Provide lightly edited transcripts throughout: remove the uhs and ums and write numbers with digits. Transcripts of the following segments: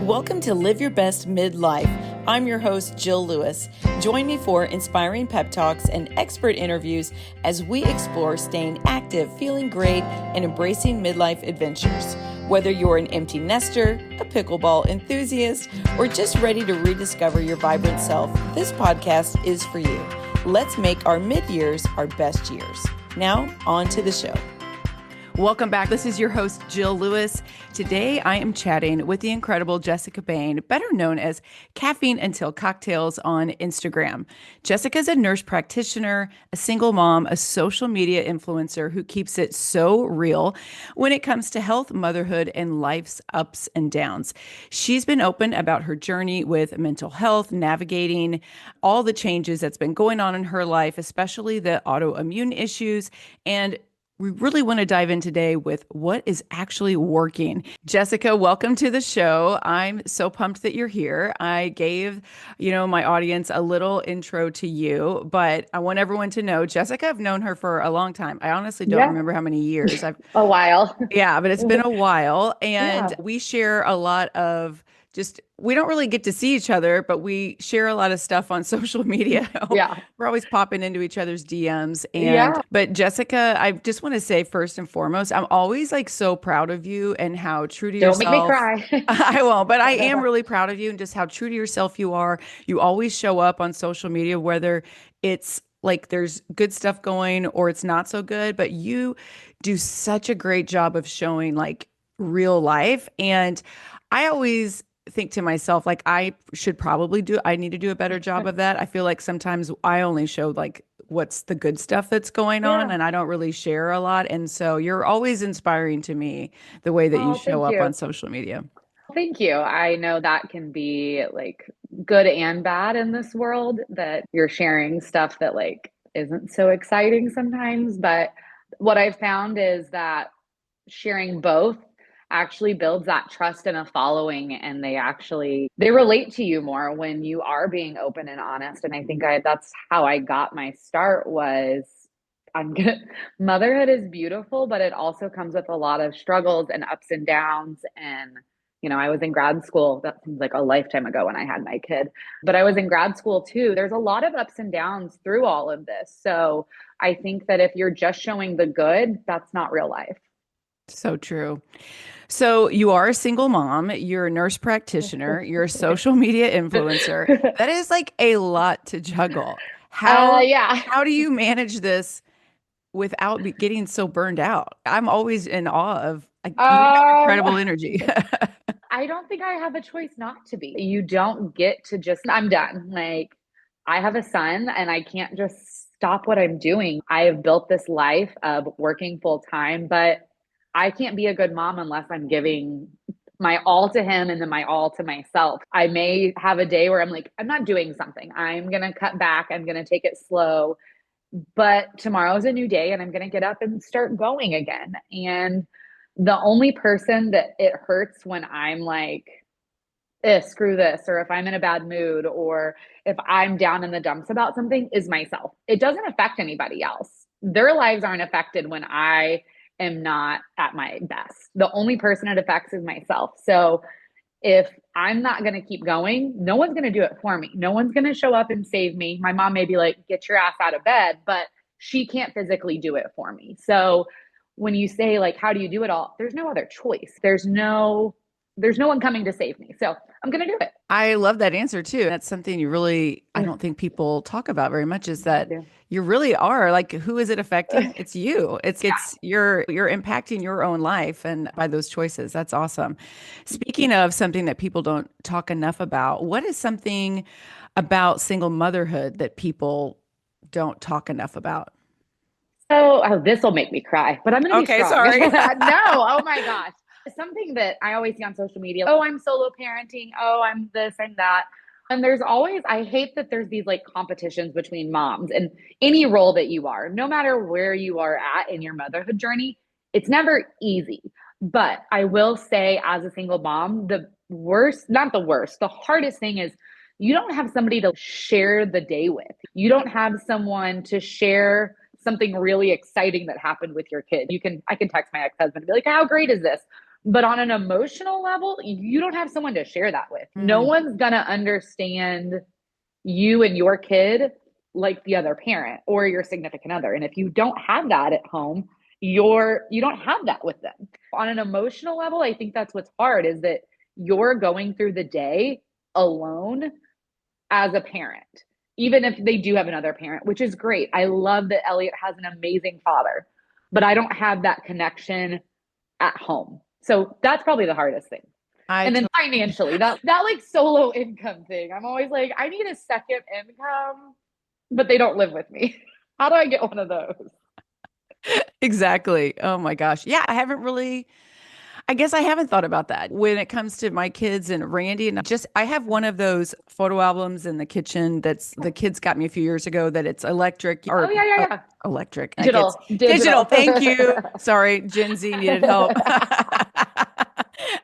Welcome to Live Your Best Midlife. I'm your host, Jill Lewis. Join me for inspiring pep talks and expert interviews as we explore staying active, feeling great, and embracing midlife adventures. Whether you're an empty nester, a pickleball enthusiast, or just ready to rediscover your vibrant self, this podcast is for you. Let's make our mid-years our best years. Now, on to the show. Welcome back. This is your host, Jill Lewis. Today, I am chatting with the incredible Jessica Baine, better known as Caffeine Until Cocktails on Instagram. Jessica is a nurse practitioner, a single mom, a social media influencer who keeps it so real when it comes to health, motherhood, and life's ups and downs. She's been open about her journey with mental health, navigating all the changes that's been going on in her life, especially the autoimmune issues, and we really want to dive in today with what is actually working. Jessica, welcome to the show. I'm so pumped that you're here. I gave, my audience a little intro to you, but I want everyone to know Jessica, I've known her for a long time. I honestly don't remember how many years. A while. Yeah, but it's been a while. And Yeah. we share a lot of we don't really get to see each other, but we share a lot of stuff on social media. Yeah. We're always popping into each other's DMs. Yeah. But Jessica, I just want to say first and foremost, I'm always like so proud of you and how true to Don't make me yourself. cry. I won't, but I am really proud of you and just how true to yourself you are. You always show up on social media, whether it's like there's good stuff going or it's not so good, but you do such a great job of showing like real life. And I always think to myself, like, I need to do a better job of that. I feel like sometimes I only show like what's the good stuff that's going on Yeah. and I don't really share a lot. And so you're always inspiring to me the way that you Oh, show thank up on you. social media. Thank you. I know that can be like good and bad in this world that you're sharing stuff that like isn't so exciting sometimes. But what I've found is that sharing both actually builds that trust and a following, and they relate to you more when you are being open and honest. And I think that's how I got my start was I'm good. Motherhood is beautiful, but it also comes with a lot of struggles and ups and downs. And I was in grad school. That seems like a lifetime ago when I had my kid, but I was in grad school too. There's a lot of ups and downs through all of this. So I think that if you're just showing the good, that's not real life. So true. So you are a single mom, you're a nurse practitioner, you're a social media influencer. That is like a lot to juggle. Yeah. How do you manage this without getting so burned out? I'm always in awe of like you have Um, incredible energy. I don't think I have a choice not to be. You don't get to just, I'm done. Like, I have a son and I can't just stop what I'm doing. I have built this life of working full time, but I can't be a good mom unless I'm giving my all to him and then my all to myself. I may have a day where I'm like, I'm not doing something. I'm going to cut back. I'm going to take it slow. But tomorrow's a new day and I'm going to get up and start going again. And the only person that it hurts when I'm like, screw this, or if I'm in a bad mood, or if I'm down in the dumps about something is myself. It doesn't affect anybody else. Their lives aren't affected when I am not at my best. The only person it affects is myself. So if I'm not going to keep going, no one's going to do it for me. No one's going to show up and save me. My mom may be like, get your ass out of bed, but she can't physically do it for me. So when you say like, how do you do it all? There's no other choice. There's no one coming to save me. So I'm going to do it. I love that answer too. That's something I don't think people talk about very much is that Yeah. you really are like, who is it affecting? It's you. You're impacting your own life and by those choices. That's awesome. Speaking of something that people don't talk enough about, what is something about single motherhood that people don't talk enough about? So, this will make me cry, but I'm going to be Okay, strong. sorry. No, oh my gosh. Something that I always see on social media. Oh, I'm solo parenting. Oh, I'm this and that. And I hate that there's these like competitions between moms and any role that you are, no matter where you are at in your motherhood journey, it's never easy. But I will say, as a single mom, not the worst, the hardest thing is you don't have somebody to share the day with. You don't have someone to share something really exciting that happened with your kid. I can text my ex-husband and be like, how great is this? But on an emotional level, you don't have someone to share that with. No Mm. one's going to understand you and your kid like the other parent or your significant other. And if you don't have that at home, you don't have that with them. On an emotional level, I think that's what's hard is that you're going through the day alone as a parent, even if they do have another parent, which is great. I love that Elliot has an amazing father, but I don't have that connection at home. So that's probably the hardest thing. I And then to- financially, that like solo income thing, I'm always like, I need a second income, but they don't live with me. How do I get one of those? exactly. Oh my gosh. Yeah, I haven't really I guess I haven't thought about that when it comes to my kids and Randy. And just, I have one of those photo albums in the kitchen that's the kids got me a few years ago that it's electric Oh or yeah, yeah, yeah. electric. Like it's digital. Digital. Thank you. Sorry, Gen Z needed help.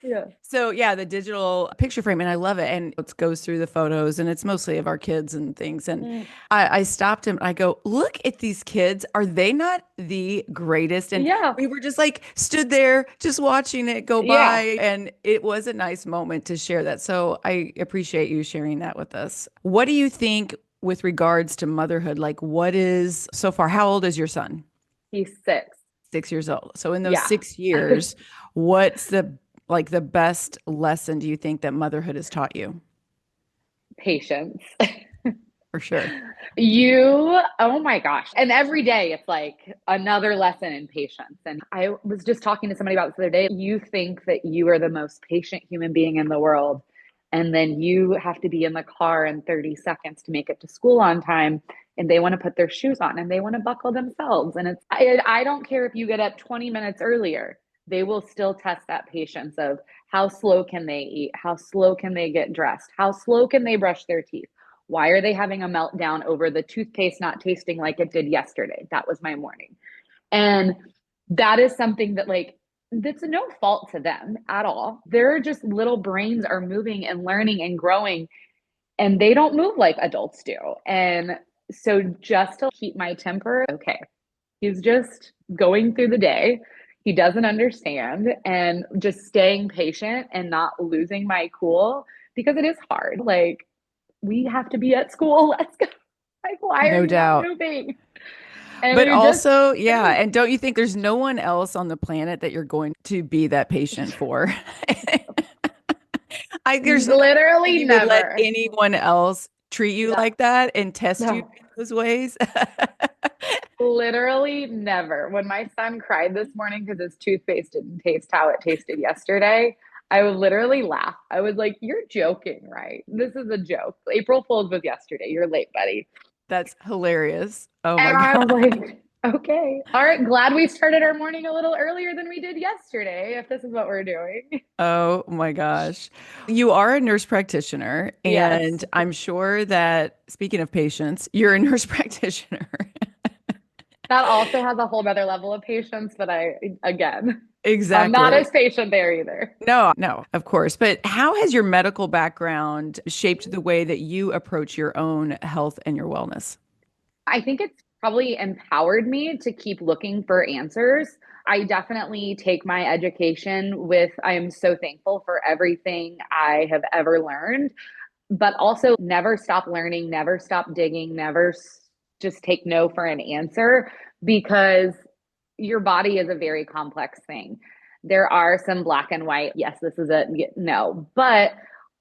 Yeah. So yeah, the digital picture frame, and I love it. And it goes through the photos, and it's mostly of our kids and things. And Mm. I stopped him. I go, look at these kids. Are they not the greatest? And Yeah. we were just like stood there, just watching it go Yeah. by, and it was a nice moment to share that. So I appreciate you sharing that with us. What do you think with regards to motherhood? Like, what is so far? How old is your son? He's 6. 6 years old. So in those Yeah. 6 years, what's the best lesson do you think that motherhood has taught you? Patience. For sure. Oh my gosh. And every day it's like another lesson in patience. And I was just talking to somebody about this the other day. You think that you are the most patient human being in the world. And then you have to be in the car in 30 seconds to make it to school on time. And they want to put their shoes on and they want to buckle themselves. And I don't care if you get up 20 minutes earlier, they will still test that patience of how slow can they eat? How slow can they get dressed? How slow can they brush their teeth? Why are they having a meltdown over the toothpaste not tasting like it did yesterday? That was my morning. And that is something that, like, that's no fault to them at all. They're just little brains are moving and learning and growing, and they don't move like adults do. And so, just to keep my temper, okay, he's just going through the day. He doesn't understand, and just staying patient and not losing my cool because it is hard. Like, we have to be at school. Let's go. Like, why are No you not doubt. moving? And But we just, also, yeah, and don't you think there's no one else on the planet that you're going to be that patient for? There's no way literally you would let never. anyone else treat you No, like that and test you no, in those ways. literally never. When my son cried this morning because his toothpaste didn't taste how it tasted yesterday, I would literally laugh. I was like, "You're joking, right? This is a joke. April Fool's was yesterday. You're late, buddy." That's hilarious. Oh my And I God. was like, okay. All right. Glad we started our morning a little earlier than we did yesterday, if this is what we're doing. Oh my gosh. You are a nurse practitioner, Yes. and I'm sure that speaking of patients, you're a nurse practitioner. That also has a whole other level of patience, but again, I'm not Exactly. as patient there either. No, no, of course. But how has your medical background shaped the way that you approach your own health and your wellness? I think it's probably empowered me to keep looking for answers. I definitely take my education with, I am so thankful for everything I have ever learned, but also never stop learning, never stop digging, just take no for an answer because your body is a very complex thing. There are some black and white, yes, this is a no, but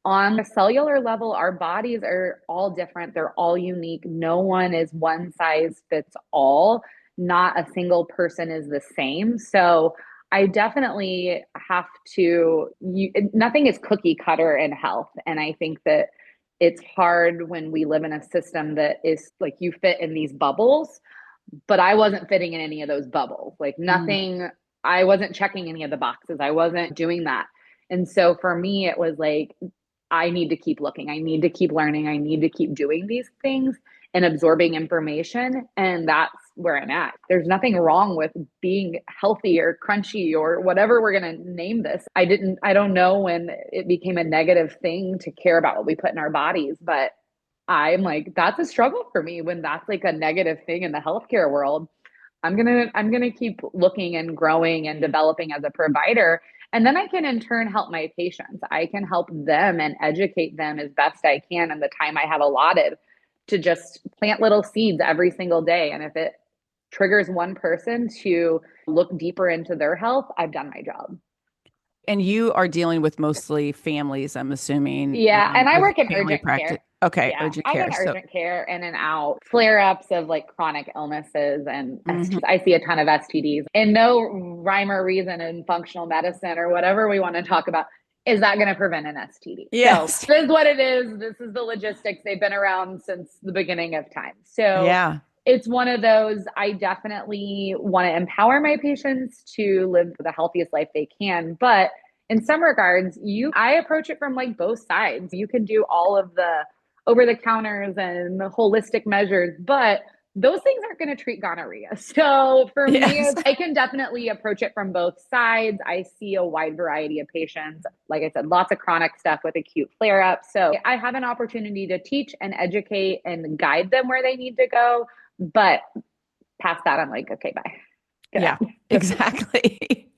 on a cellular level, our bodies are all different. They're all unique. No one is one size fits all. Not a single person is the same. So I definitely have nothing is cookie cutter in health. And I think that it's hard when we live in a system that is like you fit in these bubbles, but I wasn't fitting in any of those bubbles. Like Mm. nothing, I wasn't checking any of the boxes. I wasn't doing that. And so for me, it was like, I need to keep looking. I need to keep learning. I need to keep doing these things and absorbing information. And that's where I'm at. There's nothing wrong with being healthy or crunchy or whatever we're going to name this. I don't know when it became a negative thing to care about what we put in our bodies, but I'm like, that's a struggle for me when that's like a negative thing in the healthcare world. I'm gonna keep looking and growing and developing as a provider. And then I can in turn help my patients. I can help them and educate them as best I can in the time I have allotted to just plant little seeds every single day. And if it triggers one person to look deeper into their health, I've done my job. And you are dealing with mostly families, I'm assuming, Yeah, and I with work in family urgent practice. care. Okay, Yeah, urgent I'm care. in So, urgent care in and out, flare ups of like chronic illnesses and mhm. STDs. I see a ton of STDs. And no rhyme or reason in functional medicine or whatever we want to talk about is that going to prevent an STD. So, Yes. this is what it is. This is the logistics. They've been around since the beginning of time. So, Yeah. it's one of those. I definitely want to empower my patients to live the healthiest life they can. But in some regards, I approach it from like both sides. You can do all of the over the counters and the holistic measures, but those things aren't going to treat gonorrhea. So for me, Yes. I can definitely approach it from both sides. I see a wide variety of patients. Like I said, lots of chronic stuff with acute flare ups. So I have an opportunity to teach and educate and guide them where they need to go. But past that, I'm like, okay, bye. Get Yeah, out. exactly.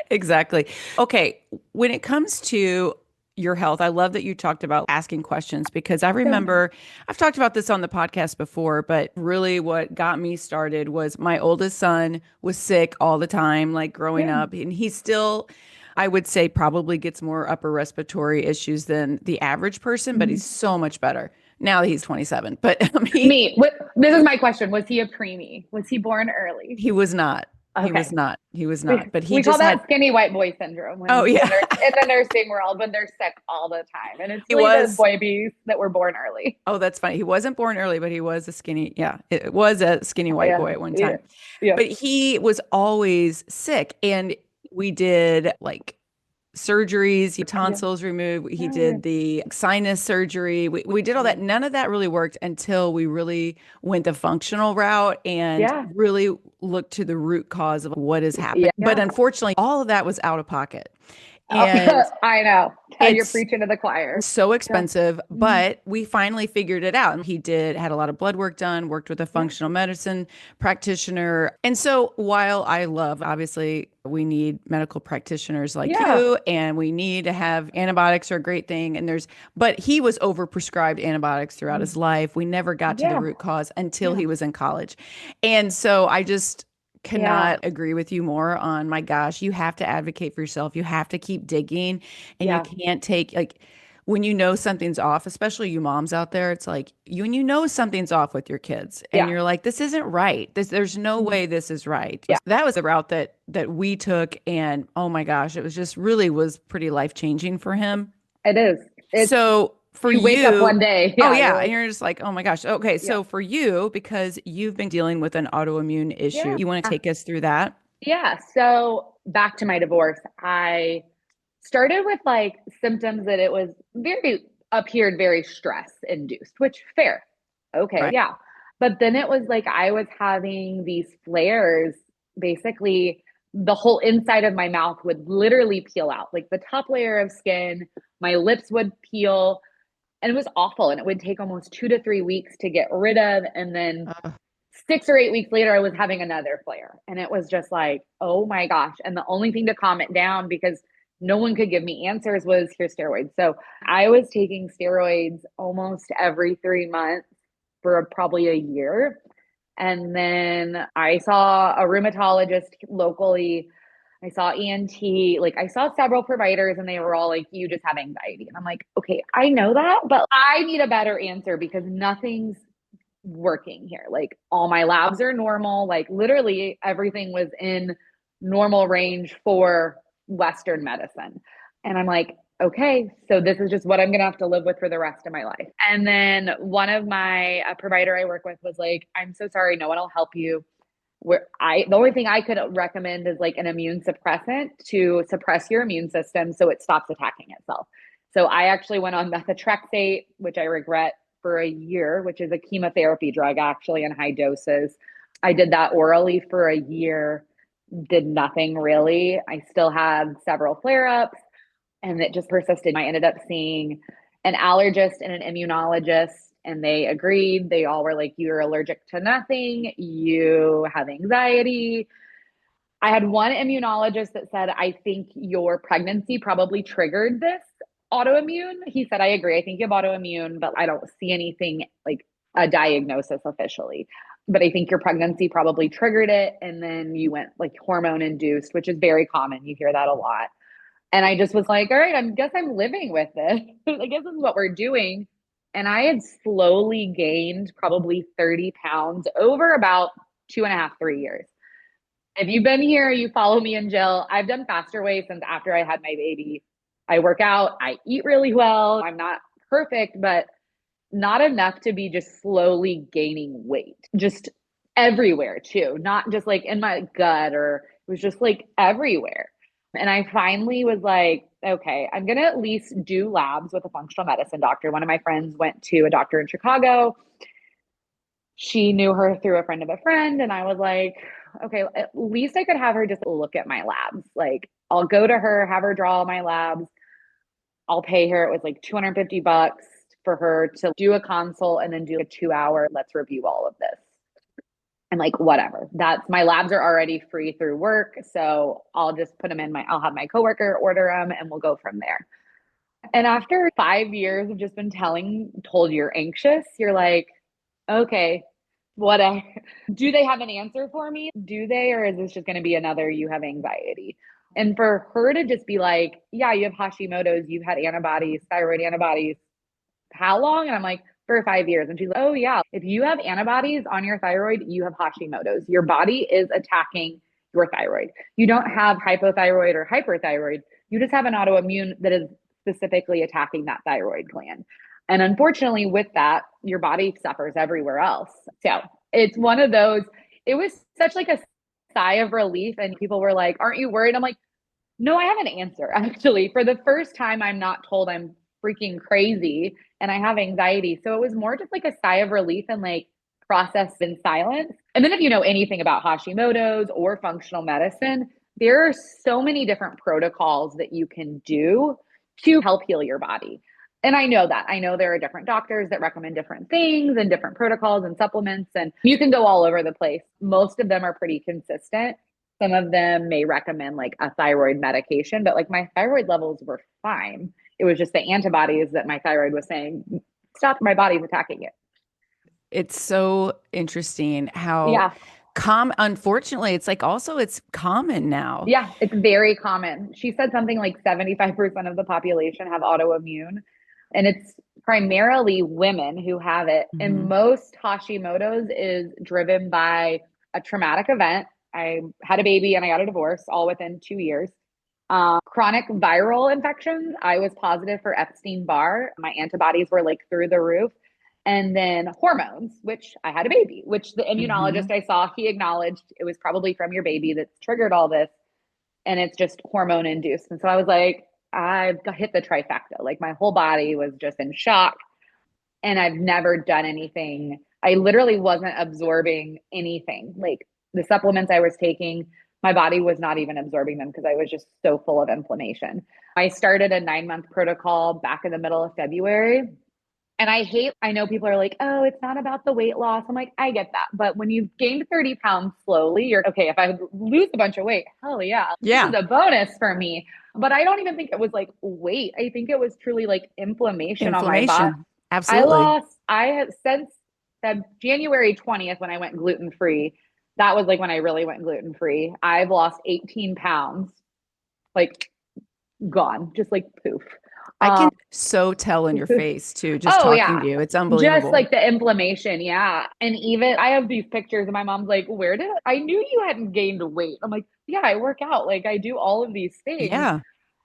Exactly. Okay, when it comes to your health, I love that you talked about asking questions because I Yeah. remember I've talked about this on the podcast before, but really what got me started was my oldest son was sick all the time, like growing Yeah. up, and he still, I would say, probably gets more upper respiratory issues than the average person, but he's Mhm. so much better now that he's 27. But he Me, this is my question. Was he a preemie? Was he born early? he was not. He was Okay. not. He was We, not. But he we call just had, that skinny white boy syndrome oh when yeah. they're in the nursing world, when they're sick all the time. And it's He really the was, boy bees that were born early. oh, that's funny. He wasn't born early, but he was a skinny, yeah, it was a skinny white Yeah. boy at one Yeah. time. Yeah. But he was always sick. And we did like surgeries, Yeah. tonsils removed. He Yeah. did the sinus surgery. We did all that. None of that really worked until we really went the functional route and Yeah. really looked to the root cause of what has happened. Yeah. But Yeah. unfortunately, all of that was out of pocket. Oh, And I know. You're it's preaching to the choir. so Yeah. expensive, Mhm. but we finally figured it out. And he had a lot of blood work done, worked with a Yeah. functional medicine practitioner. And so while I love, obviously, we need medical practitioners like Yeah. you, and we need to have antibiotics are a great thing. But he was overprescribed antibiotics throughout his life. We never got to the Yeah. root cause until Yeah. he was in college. And so I just, Yeah. cannot agree with you more on my gosh, you have to advocate for yourself. You have to keep digging and you Yeah. can't take like when you know something's off, especially you moms out there, it's like when you know something's off with your kids and Yeah. you're like, this isn't right. There's no Mhm. way this is right. Yeah. That was the route that we took. And oh my gosh, it was just really was pretty life changing for him. It is. It's So for You wake up you, one day. oh Yeah. You're yeah, and like, you're just like, oh my gosh. Okay, yeah. so for you, because you've been dealing with an autoimmune issue, Yeah. you want to take us through that? Yeah. So back to my divorce, I started with like symptoms that it was appeared very stress induced, which fair. Okay. Right. Yeah. But then it was like I was having these flares. Basically, the whole inside of my mouth would literally peel out, like the top layer of skin, my lips would peel, and it was awful. And it would take almost 2 to 3 weeks to get rid of. And then Uh, 6 or 8 weeks later, I was having another flare. And it was just like, oh my gosh. And the only thing to calm it down, because no one could give me answers, was here's steroids. So I was taking steroids almost every 3 months for probably a year. And then I saw a rheumatologist locally. I saw ENT, like I saw several providers and they were all like, you just have anxiety. And I'm like, okay, I know that, but I need a better answer because nothing's working here. Like all my labs are normal. Like literally everything was in normal range for Western medicine. And I'm like, okay, so this is just what I'm going to have to live with for the rest of my life. And then one of my a provider I work with was like, I'm so sorry, no one will help you. The only thing I could recommend is like an immune suppressant to suppress your immune system so it stops attacking itself. So I actually went on methotrexate, which I regret, for a year, which is a chemotherapy drug actually in high doses. I did that orally for a year, did nothing really. I still had several flare ups and it just persisted. I ended up seeing an allergist and an immunologist, and they agreed. They all were like, you're allergic to nothing, you have anxiety. I had one immunologist that said, I think your pregnancy probably triggered this autoimmune. He said, I agree. I think you have autoimmune, but I don't see anything like a diagnosis officially. But I think your pregnancy probably triggered it. And then you went like hormone induced, which is very common. You hear that a lot. And I just was like, all right, I guess I'm living with this. I guess this is what we're doing. And I had slowly gained probably 30 pounds over about 2.5, 3 years. If you've been here, you follow me and Jill. I've done faster way since after I had my baby. I work out, I eat really well. I'm not perfect, but not enough to be just slowly gaining weight, just everywhere too, not just like in my gut or it was just like everywhere. And I finally was like, okay, I'm going to at least do labs with a functional medicine doctor. One of my friends went to a doctor in Chicago. She knew her through a friend of a friend. And I was like, okay, at least I could have her just look at my labs. Like, I'll go to her, have her draw my labs. I'll pay her. It was like $250 for her to do a consult and then do a 2 hour, let's review all of this. I'm like, whatever. That's my labs are already free through work. So I'll just put them in I'll have my coworker order them and we'll go from there. And after 5 years of just been told you're anxious, you're like, okay, whatever. Do they have an answer for me? Do they, or is this just going to be another, you have anxiety? And for her to just be like, yeah, you have Hashimoto's, you've had antibodies, thyroid antibodies. How long? And I'm like, for 5 years. And she's like, oh yeah, if you have antibodies on your thyroid, you have Hashimoto's. Your body is attacking your thyroid. You don't have hypothyroid or hyperthyroid. You just have an autoimmune that is specifically attacking that thyroid gland. And unfortunately, with that, your body suffers everywhere else. So it's one of those, it was such like a sigh of relief. And people were like, aren't you worried? I'm like, no, I have an answer. Actually, for the first time, I'm not told I'm freaking crazy and I have anxiety. So it was more just like a sigh of relief and like process in silence. And then if you know anything about Hashimoto's or functional medicine, there are so many different protocols that you can do to help heal your body. And I know that. I know there are different doctors that recommend different things and different protocols and supplements, and you can go all over the place. Most of them are pretty consistent. Some of them may recommend like a thyroid medication, but like my thyroid levels were fine. It was just the antibodies that my thyroid was saying, stop, my body's attacking it. It's so interesting how Yeah. unfortunately, it's like also it's common now. Yeah. It's very common. She said something like 75% of the population have autoimmune, and it's primarily women who have it. And Mhm. most Hashimoto's is driven by a traumatic event. I had a baby and I got a divorce all within 2 years. Chronic viral infections. I was positive for Epstein-Barr. My antibodies were like through the roof. And then hormones, which I had a baby, which the immunologist Mhm. I saw, he acknowledged it was probably from your baby that's triggered all this. And it's just hormone induced. And so I was like, I've hit the trifecta. Like my whole body was just in shock. And I've never done anything. I literally wasn't absorbing anything. Like the supplements I was taking, my body was not even absorbing them because I was just so full of inflammation. I started a 9-month protocol back in the middle of February. And I know people are like, oh, it's not about the weight loss. I'm like, I get that. But when you've gained 30 pounds slowly, you're okay. If I lose a bunch of weight, hell yeah, this is Yeah. a bonus for me. But I don't even think it was like weight. I think it was truly like inflammation on my body. Inflammation. Absolutely. I have since January 20th when I went gluten free. That was like when I really went gluten free. I've lost 18 pounds, like gone, just like poof. I can Um, so tell in your face too, just oh talking yeah, to you. It's just unbelievable. like the inflammation. Yeah. And even I have these pictures and my mom's like, I knew you hadn't gained weight. I'm like, yeah, I work out. Like I do all of these things, Yeah.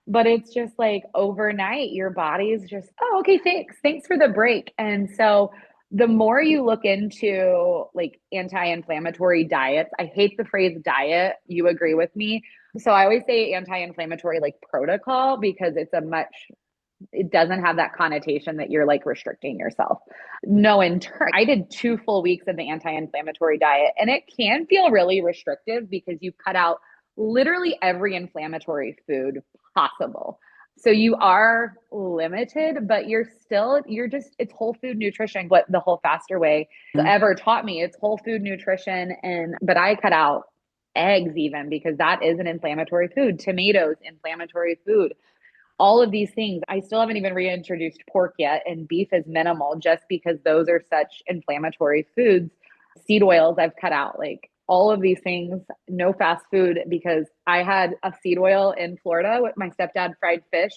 but it's just like overnight, your body is just, oh, okay, thanks. Thanks for the break. And so the more you look into like anti-inflammatory diets, I hate the phrase diet. You agree with me? So I always say anti-inflammatory like protocol because it doesn't have that connotation that you're like restricting yourself. No, in turn, I did 2 full weeks of the anti-inflammatory diet and it can feel really restrictive because you cut out literally every inflammatory food possible. So you are limited, but it's whole food nutrition, what the whole faster way ever taught me. It's whole food nutrition. But I cut out eggs even, because that is an inflammatory food. Tomatoes, inflammatory food. All of these things. I still haven't even reintroduced pork yet, and beef is minimal just because those are such inflammatory foods. Seed oils I've cut out, like all of these things, no fast food, because I had a seed oil in Florida with my stepdad fried fish.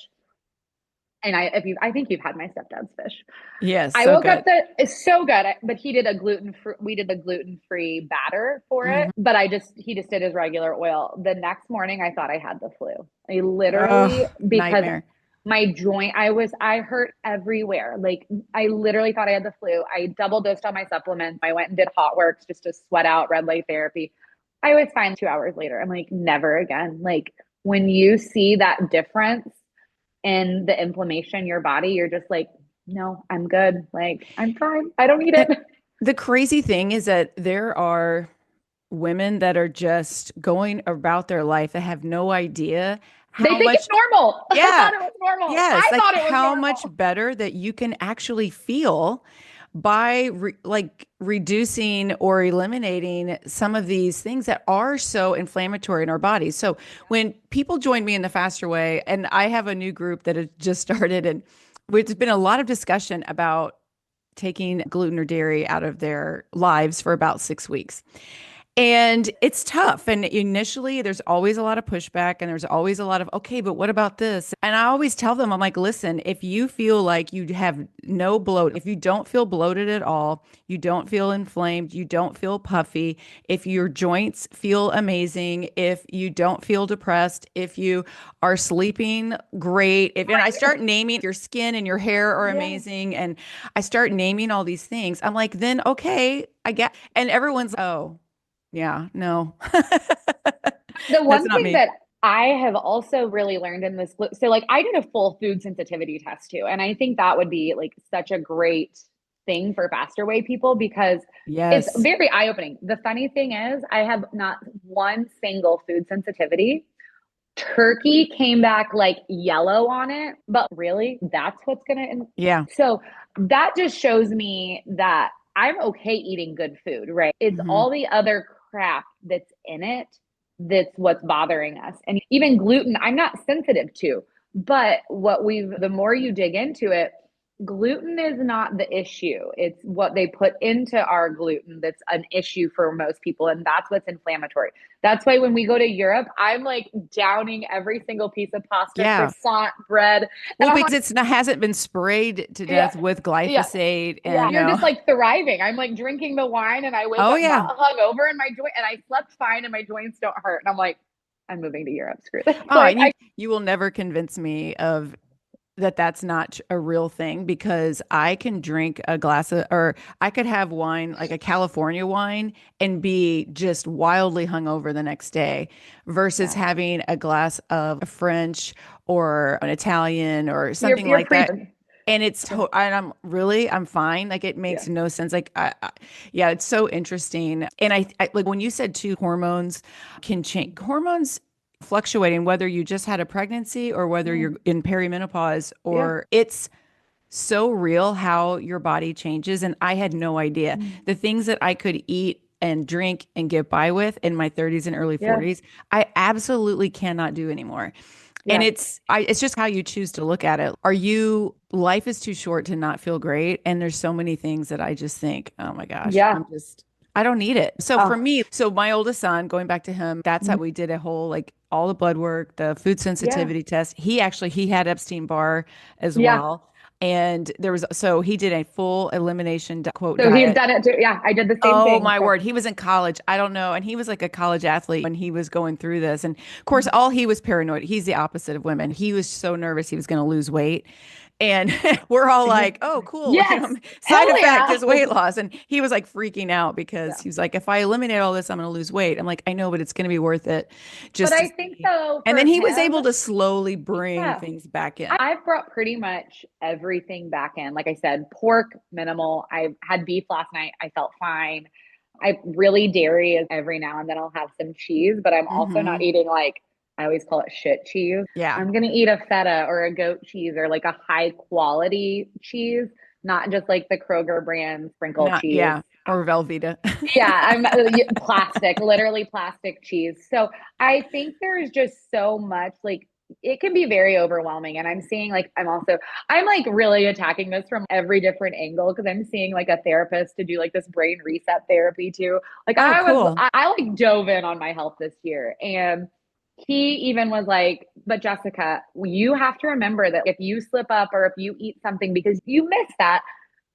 And I think you've had my stepdad's fish. Yes, I so woke up good. that it's so good, but he did a gluten free, we did the gluten free batter for it, Mhm. but he just did his regular oil. The next morning, I thought I had the flu. I Oh, literally, because nightmare. my joint, I hurt everywhere. Like I literally thought I had the flu. I double dosed on my supplements. I went and did hot works just to sweat out red light therapy. I was fine 2 hours later. I'm like, never again. Like when you see that difference in the inflammation in your body, you're just like, no, I'm good. Like, I'm fine. I don't need it. And the crazy thing is that there are women that are just going about their life that have no idea They how think it's much, normal. I yeah, thought it was normal. yes, I like thought it was how much normal. better that you can actually feel by like reducing or eliminating some of these things that are so inflammatory in our bodies. So when people join me in the faster way, and I have a new group that has just started, and there's been a lot of discussion about taking gluten or dairy out of their lives for about 6 weeks. And it's tough. And initially, there's always a lot of pushback and there's always a lot of, okay, but what about this? And I always tell them, I'm like, listen, if you feel like you have no bloat, if you don't feel bloated at all, you don't feel inflamed, you don't feel puffy, if your joints feel amazing, if you don't feel depressed, if you are sleeping great, and I start naming your skin and your hair are Yeah. amazing, and I start naming all these things, I'm like, then okay, I get, and everyone's, oh, yeah, no. The That's one not thing me. that I have also really learned in this, so like I did a full food sensitivity test too. And I think that would be like such a great thing for faster way people because it's Yes. very eye opening. The funny thing is, I have not one single food sensitivity. Turkey came back like yellow on it, but really, that's what's gonna. Yeah. So that just shows me that I'm okay eating good food, right? It's Hmm. all the other crap that's in it that's what's bothering us. And even gluten, I'm not sensitive to, but the more you dig into it, gluten is not the issue. It's what they put into our gluten that's an issue for most people. And that's what's inflammatory. That's why when we go to Europe, I'm like downing every single piece of pasta, Yeah. croissant, bread. And Well, I'm because like, it's not hasn't been sprayed to yeah, death with yeah, glyphosate yeah. and You're just like thriving. I'm like drinking the wine and I wake oh up yeah. not hungover and my joint and I slept fine and my joints don't hurt. And I'm like, I'm moving to Europe. Screw this. Oh, Like and I you will never convince me of that that's not a real thing because I can drink a glass of, or I could have wine, like a California wine, and be just wildly hungover the next day versus yeah. having a glass of a French or an Italian or You're something you're like pre that. And yeah, and I'm fine. Like it yeah. makes no sense. Like, yeah, it's so interesting. And like when you said too, hormones can change. Hormones fluctuating, whether you just had a pregnancy or whether Yeah. you're in perimenopause, Yeah. or it's so real how your body changes. And I had no idea Mm. the things that I could eat and drink and get by with in my 30s and early Yeah. 40s, I absolutely cannot do anymore. And Yeah. it's just how you choose to look at it. Life is too short to not feel great. And there's so many things that I just think, oh my gosh, Yeah. I don't need it. So for Oh, me, so my oldest son, going back to him, that's how mhm. we did a whole, like all the blood work, the food Yeah. sensitivity test. He had Epstein-Barr as Yeah. well. And so he did a full elimination quote So he's diet. done it too. Yeah. I did the same Oh thing. my So word. He was in college. I don't know. And he was like a college athlete when he was going through this. And of course, mhm. all he was paranoid. He's the opposite of women. He was so nervous he was going to lose weight. And we're all Yeah. like, oh, cool. Yes. Side Hell effect yeah. is weight loss. And he was like freaking out because Yeah. he was like, if I eliminate all this, I'm going to lose weight. I'm like, I know, but it's going to be worth it But just to I think see. though And for then he was him, able to slowly bring yeah, things back in. I've brought pretty much everything back in. Like I said, pork minimal. I had beef last night. I felt fine. I really dairy is every now and then I'll have some cheese, but I'm also not Hmm. eating like I always call it shit cheese. Yeah. I'm gonna eat a feta or a goat cheese or like a high quality cheese not just like the Kroger brand sprinkle Not, cheese. yeah, or Velveeta. Yeah, I'm plastic, literally plastic cheese. So I think there's just so much like it can be very overwhelming. And I'm seeing like I'm like really attacking this from every different angle because I'm seeing like a therapist to do like this brain reset therapy too. Like Oh, cool. I like dove in on my health this year. And he even was like, but Jessica, you have to remember that if you slip up or if you eat something because you miss that,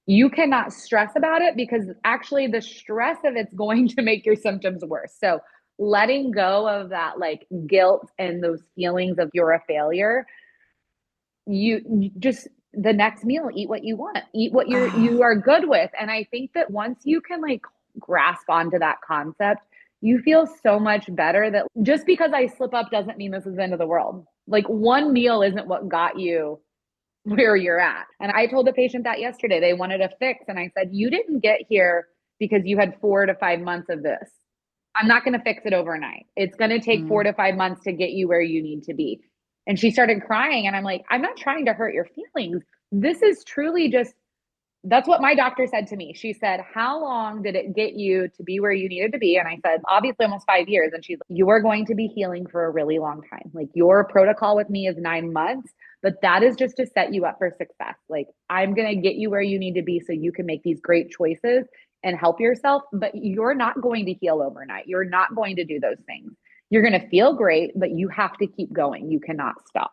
you cannot stress about it because actually the stress of it's going to make your symptoms worse. So letting go of that like guilt and those feelings of you're a failure, you just the next meal, eat what you want, eat what you Oh, are good with. And I think that once you can like grasp onto that concept, you feel so much better that just because I slip up doesn't mean this is the end of the world. Like one meal isn't what got you where you're at. And I told the patient that yesterday. They wanted a fix. And I said, you didn't get here because you had 4 to 5 months of this. I'm not going to fix it overnight. It's going to take four mm. to five months to get you where you need to be. And she started crying. And I'm like, I'm not trying to hurt your feelings. This is truly just that's what my doctor said to me. She said, how long did it get you to be where you needed to be? And I said, obviously almost 5 years. And she's like, you are going to be healing for a really long time. Like your protocol with me is 9 months, but that is just to set you up for success. Like I'm going to get you where you need to be so you can make these great choices and help yourself. But you're not going to heal overnight. You're not going to do those things. You're going to feel great, but you have to keep going. You cannot stop.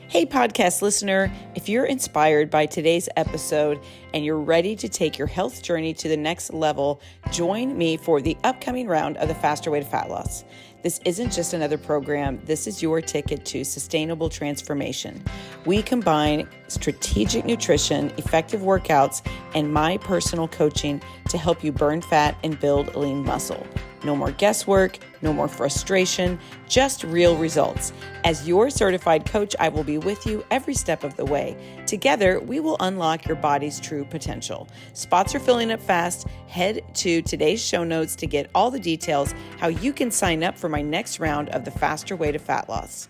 Hey, podcast listener, if you're inspired by today's episode and you're ready to take your health journey to the next level, join me for the upcoming round of the Faster Way to Fat Loss. This isn't just another program. This is your ticket to sustainable transformation. We combine strategic nutrition, effective workouts, and my personal coaching to help you burn fat and build lean muscle. No more guesswork, no more frustration, just real results. As your certified coach, I will be with you every step of the way. Together, we will unlock your body's true potential. Spots are filling up fast. Head to today's show notes to get all the details how you can sign up for my next round of the Faster Way to Fat Loss.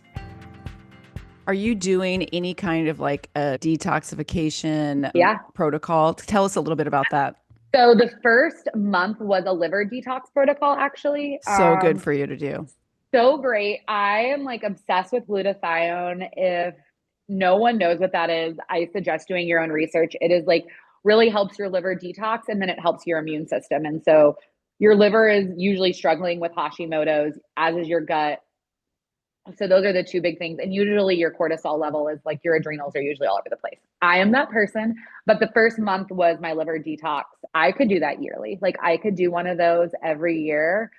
Are you doing any kind of like a detoxification Yeah. protocol? Tell us a little bit about that. So the first month was a liver detox protocol, actually. So good for you to do. So great. I am like obsessed with glutathione. If no one knows what that is, I suggest doing your own research. It is like really helps your liver detox and then it helps your immune system. And so your liver is usually struggling with Hashimoto's, as is your gut. So those are the two big things. And usually your cortisol level is like your adrenals are usually all over the place. I am that person, but the first month was my liver detox. I could do that yearly. Like I could do one of those every year.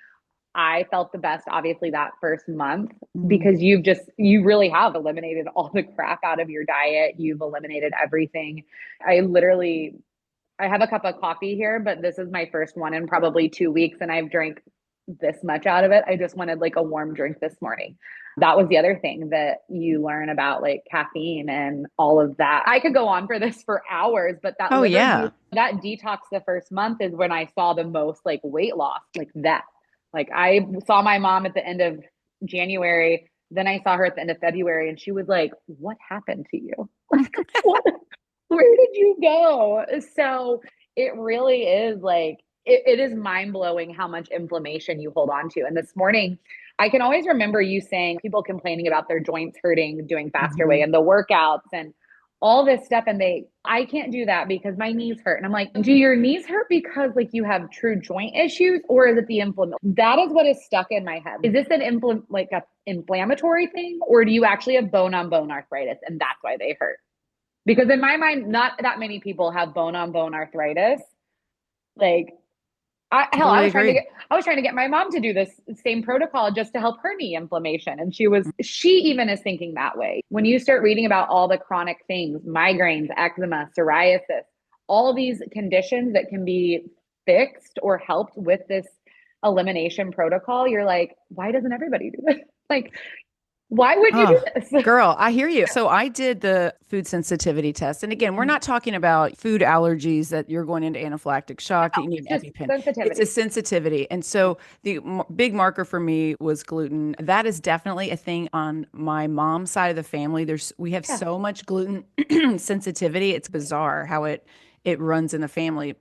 I felt the best, obviously, that first month Mm. because you really have eliminated all the crap out of your diet. You've eliminated everything. I have a cup of coffee here, but this is my first one in probably 2 weeks, and I've drank this much out of it. I just wanted like a warm drink this morning. That was the other thing that you learn about like caffeine and all of that. I could go on for this for hours, but Oh, yeah. that detox the first month is when I saw the most like weight loss, like that. Like I saw my mom at the end of January, then I saw her at the end of February, and she was like, "What happened to you? Like, what? Where did you go?" So it really is like it is mind blowing how much inflammation you hold on to. And this morning, I can always remember you saying people complaining about their joints hurting doing faster way Mhm. and the workouts and all this stuff. And I can't do that because my knees hurt. And I'm like, do your knees hurt because like you have true joint issues or is it the inflammation? That is what is stuck in my head. Is this like a inflammatory thing or do you actually have bone on bone arthritis and that's why they hurt? Because in my mind, not that many people have bone on bone arthritis. Like hell, Totally agree. I was trying to get my mom to do this same protocol just to help her knee inflammation. And she even is thinking that way. When you start reading about all the chronic things, migraines, eczema, psoriasis, all these conditions that can be fixed or helped with this elimination protocol, you're like, why doesn't everybody do this? Like, Why would you do Oh, this? girl, I hear you. So I did the food sensitivity test. And again, we're not talking about food allergies that you're going into anaphylactic shock, that you need an Just EpiPen. It's a sensitivity. sensitivity. And so the big marker for me was gluten. That is definitely a thing on my mom's side of the family. We have Yeah. so much gluten sensitivity. It's bizarre how it runs in the family.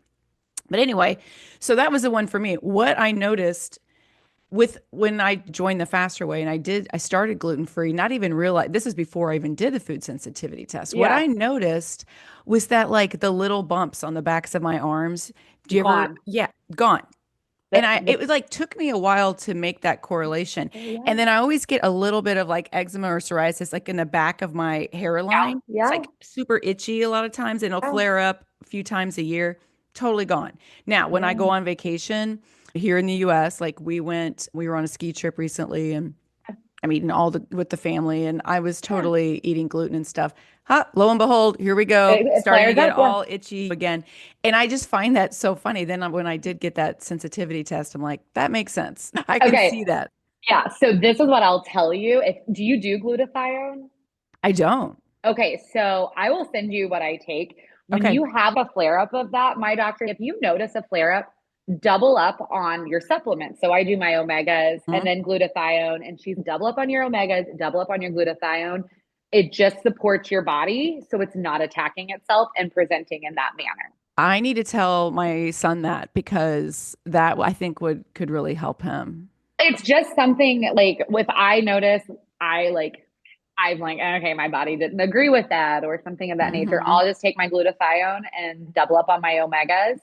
But anyway, so that was the one for me. What I noticed with when I joined the faster way and I started gluten free, not even realize this is before I even did the food sensitivity test. What Yeah. I noticed was that like the little bumps on the backs of my arms, do you ever, Gone. yeah, gone. And The it was like took me a while to make that correlation. yeah. And then I always get a little bit of like eczema or psoriasis, like in the back of my hairline. It's Yeah. like super itchy a lot of times and it'll Yeah. flare up a few times a year. Totally gone. Now, when I Yeah. go on vacation here in the US, like we were on a ski trip recently and I'm eating with the family and I was Yeah. totally eating gluten and stuff. Ha, lo and behold, here we go, It starting to flares get up. Yeah. all itchy again. And I just find that so funny. Then when I did get that sensitivity test, I'm like, that makes sense. I can Okay. see that. Yeah. So this is what I'll tell you. If do you do glutathione? I don't. Okay, so I will send you what I take. When Okay. you have a flare up of that, my doctor, if you notice a flare up, double up on your supplements. So I do my omegas and Mhm. then glutathione, and she's double up on your omegas, double up on your glutathione. It just supports your body so it's not attacking itself and presenting in that manner. I need to tell my son that because that I think would could really help him. It's just something like if I notice I like I'm like, okay, my body didn't agree with that or something of that nature. Hmm. I'll just take my glutathione and double up on my omegas.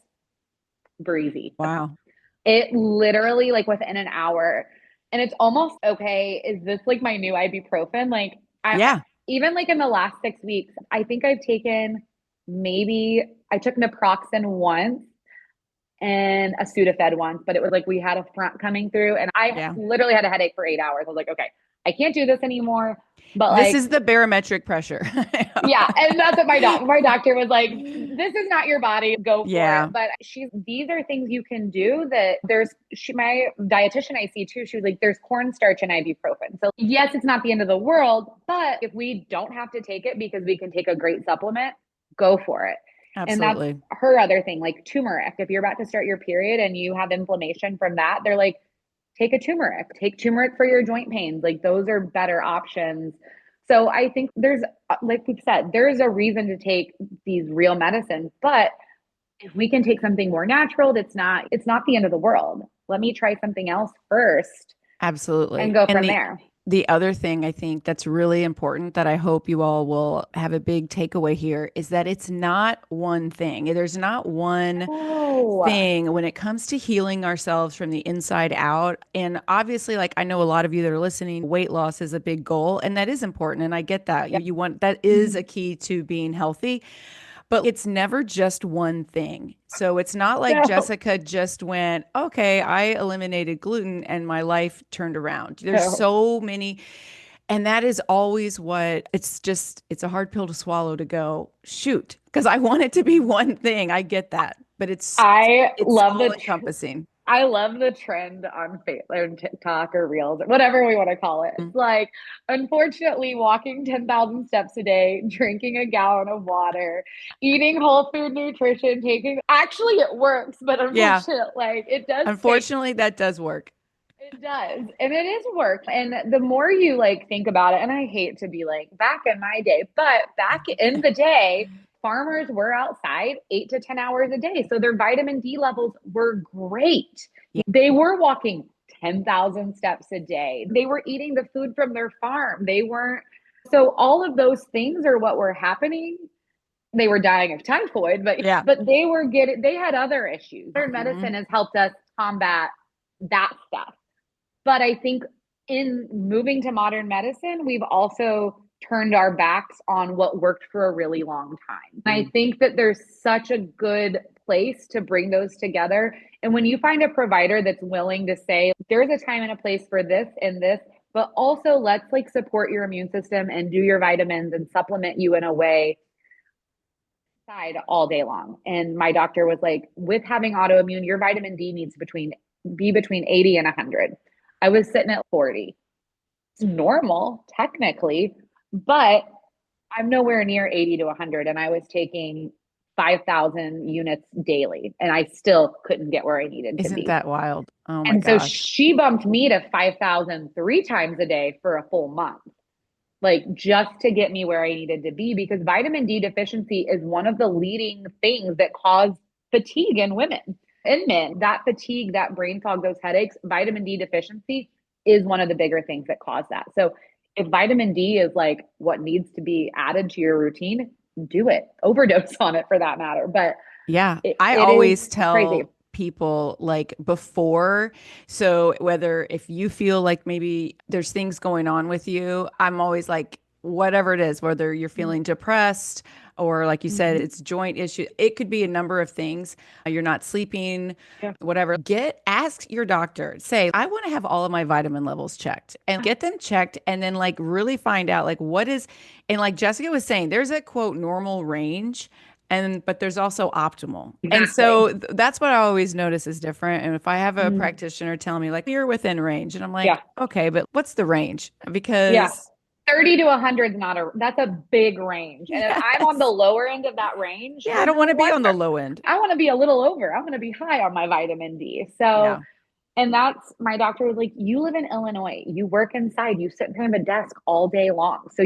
Breezy. Wow. It literally like within an hour. And it's almost okay. Is this like my new ibuprofen? Like I Yeah. even like in the last 6 weeks, I think I've taken maybe I took naproxen once and a Sudafed once, but it was like we had a front coming through and I Yeah. literally had a headache for 8 hours. I was like, okay, I can't do this anymore. But This like is the barometric pressure. yeah, and that's what my doctor was like, this is not your body, go for it. Yeah. But these are things you can do that my dietitian I see too, she was like, there's cornstarch and ibuprofen. So yes, it's not the end of the world, but if we don't have to take it because we can take a great supplement, go for it. And that's Absolutely. her other thing, like turmeric. If you're about to start your period and you have inflammation from that, they're like, take turmeric for your joint pains. Like those are better options. So I think like we've said, there's a reason to take these real medicines, but if we can take something more natural, it's not the end of the world. Let me try something else first and Absolutely. go And from there. the other thing I think that's really important that I hope you all will have a big takeaway here is that it's not one thing. There's not one Oh, thing when it comes to healing ourselves from the inside out. And obviously, like I know a lot of you that are listening, weight loss is a big goal, and that is important. And I get that. yeah. You want that is a key to being healthy. But it's never just one thing. So it's not like No, Jessica just went, okay, I eliminated gluten and my life turned around. There's no. so many. And that is always what it's a hard pill to swallow to go, shoot, because I want it to be one thing. I get that. But I it's love all the encompassing. I love the trend on Facebook, TikTok or Reels, or whatever we want to call it. It's like, unfortunately, walking 10,000 steps a day, drinking a gallon of water, eating whole food nutrition, actually, it works, but Yeah. unfortunately, like, it does take, Unfortunately, that does work. it does. And it is work. And the more you like think about it, and I hate to be like back in my day, but back in the day, farmers were outside 8 to 10 hours a day. So their vitamin D levels were great. Yeah. They were walking 10,000 steps a day. They were eating the food from their farm. They weren't. So all of those things are what were happening. They were dying of typhoid, but Yeah. they had other issues. Modern Mhm. medicine has helped us combat that stuff. But I think in moving to modern medicine, we've also turned our backs on what worked for a really long time. And I think that there's such a good place to bring those together. And when you find a provider that's willing to say, there's a time and a place for this and this, but also let's like support your immune system and do your vitamins and supplement you in a way side all day long. And my doctor was like, with having autoimmune, your vitamin D needs be between 80 and 100. I was sitting at 40. It's normal technically, but I'm nowhere near 80 to 100. And I was taking 5,000 units daily and I still couldn't get where I needed to Isn't be. that wild? Oh my And so gosh. she bumped me to 5,000 3 times a day for a full month, like just to get me where I needed to be, because vitamin D deficiency is one of the leading things that cause fatigue in women and men. That fatigue, that brain fog, those headaches, vitamin D deficiency is one of the bigger things that cause that. So if vitamin D is like what needs to be added to your routine, do it. Overdose on it for that matter. But Yeah, I it is always crazy. tell people like before, so whether if you feel like maybe there's things going on with you, I'm always like, whatever it is, whether you're feeling depressed or like you said, Mhm. it's joint issue, it could be a number of things. You're not sleeping, Yeah. whatever. Ask your doctor, say, I want to have all of my vitamin levels checked and get them checked and then like really find out like what is, and like Jessica was saying, there's a quote normal range and but there's also optimal. And Exactly. so that's what I always notice is different. And if I have a Mm. practitioner tell me like you're within range and I'm like, Yeah. okay, but what's the range? Yeah. Because 30 to 100 is not that's a big range. And if I'm on the yes. lower end of that range, Yeah, I don't no want to be on the wonder. low end. I want to be a little over. I want to be high on my vitamin D. So, Yeah. and that's my doctor was like, you live in Illinois, you work inside, you sit in front of a desk all day long. So,